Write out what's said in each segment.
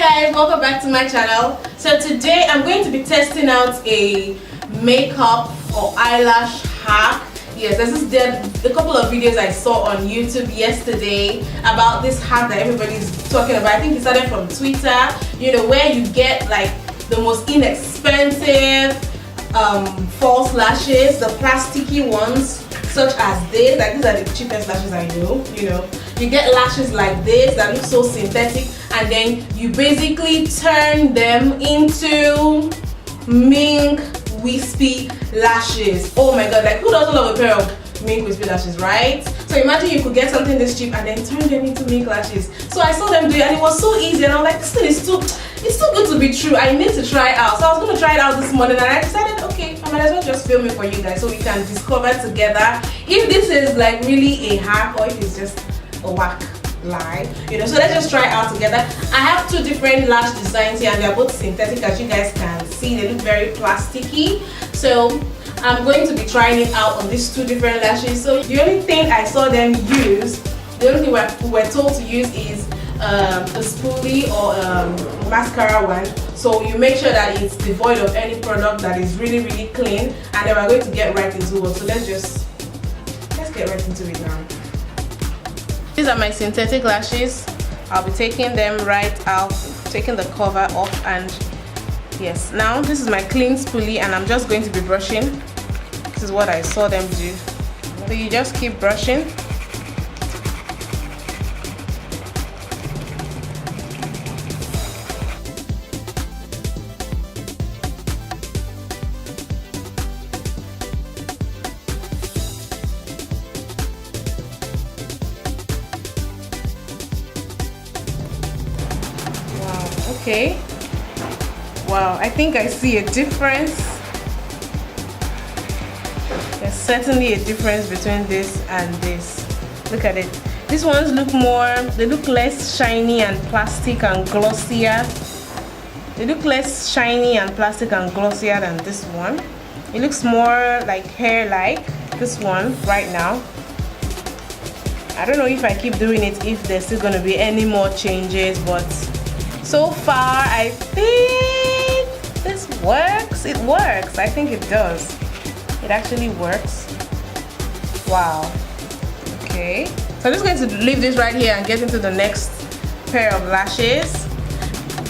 Hi guys, welcome back to my channel. So today I'm going to be testing out a makeup or eyelash hack. Yes, this is a couple of videos I saw on YouTube yesterday about this hack that everybody's talking about. I think it started from Twitter, you know, where you get like the most inexpensive false lashes, the plasticky ones, such as this. Like these are the cheapest lashes I know, you know. You get lashes like this that look so synthetic, and then you basically turn them into mink wispy lashes. Oh my god, like who doesn't love a pair of mink wispy lashes, right? So imagine you could get something this cheap and then turn them into mink lashes. So I saw them do it and it was so easy, and I was like, this thing is it's too good to be true. I need to try it out. So I was going to try it out this morning, and I decided, okay, I might as well just film it for you guys so we can discover together if this is like really a hack or if it's just a whack lie, you know. So let's just try it out together. I have two different lash designs here and they're both synthetic, as you guys can see. They look very plasticky, so I'm going to be trying it out on these two different lashes. So the only thing I saw them use, the only thing we're told to use is a spoolie or mascara one. So you make sure that it's devoid of any product, that is really clean, and then we're going to get right into it. So let's get right into it now. These are my synthetic lashes. I'll be taking them right out, taking the cover off, and yes, now this is my clean spoolie and I'm just going to be brushing. This is what I saw them do. So you just keep brushing. Okay, wow, I think I see a difference. There's certainly a difference between this and this. Look at it. These ones look more, they look less shiny and plastic and glossier. They look less shiny and plastic and glossier than this one. It looks more like hair-like, this one right now. I don't know if I keep doing it, if there's still going to be any more changes, but so far I think this works. It works. I think it does. It actually works. Wow. Okay, so I'm just going to leave this right here and get into the next pair of lashes.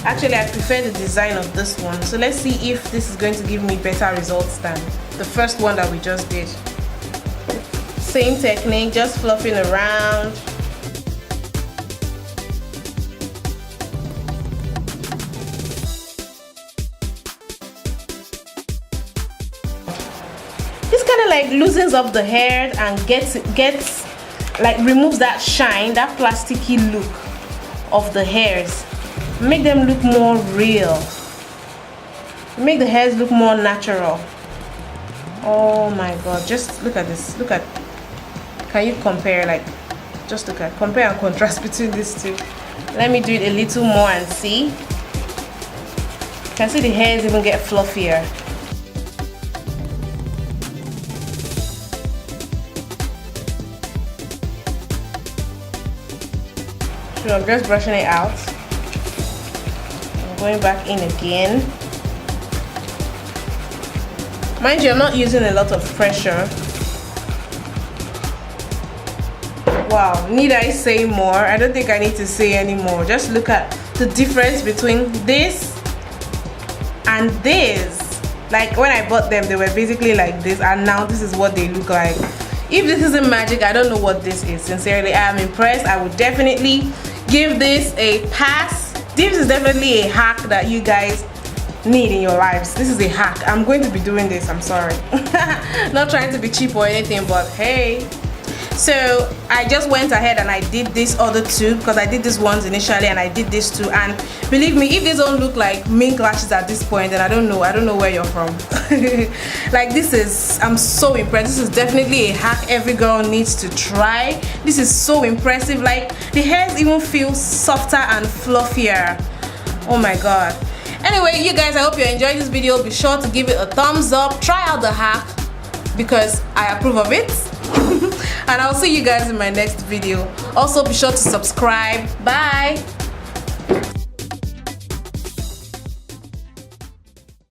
Actually, I prefer the design of this one, so let's see if this is going to give me better results than the first one that we just did. Same technique, just fluffing around. This kind of like loosens up the hair and gets like removes that shine, that plasticky look of the hairs. Make them look more real. Make the hairs look more natural. Oh my god, just look at this. Look at, can you compare, like, just look at, compare and contrast between these two. Let me do it a little more and see. You can see the hairs even get fluffier. So I'm just brushing it out. I'm going back in again. Mind you, I'm not using a lot of pressure. Wow, need I say more? I don't think I need to say any more. Just look at the difference between this and this. Like when I bought them, they were basically like this, and now this is what they look like. If this isn't magic, I don't know what this is. Sincerely, I am impressed. I would definitely give this a pass. This is definitely a hack that you guys need in your lives. This is a hack. I'm going to be doing this. I'm sorry. Not trying to be cheap or anything, but hey. So I just went ahead and I did this other two, because I did these ones initially and I did this too, and believe me, if these don't look like mink lashes at this point, then I don't know where you're from. Like, this is, I'm so impressed. This is definitely a hack every girl needs to try. This is so impressive. Like, the hairs even feel softer and fluffier. Oh my god. Anyway, you guys, I hope you enjoyed this video. Be sure to give it a thumbs up. Try out the hack because I approve of it. And I'll see you guys in my next video. Also, be sure to subscribe. Bye.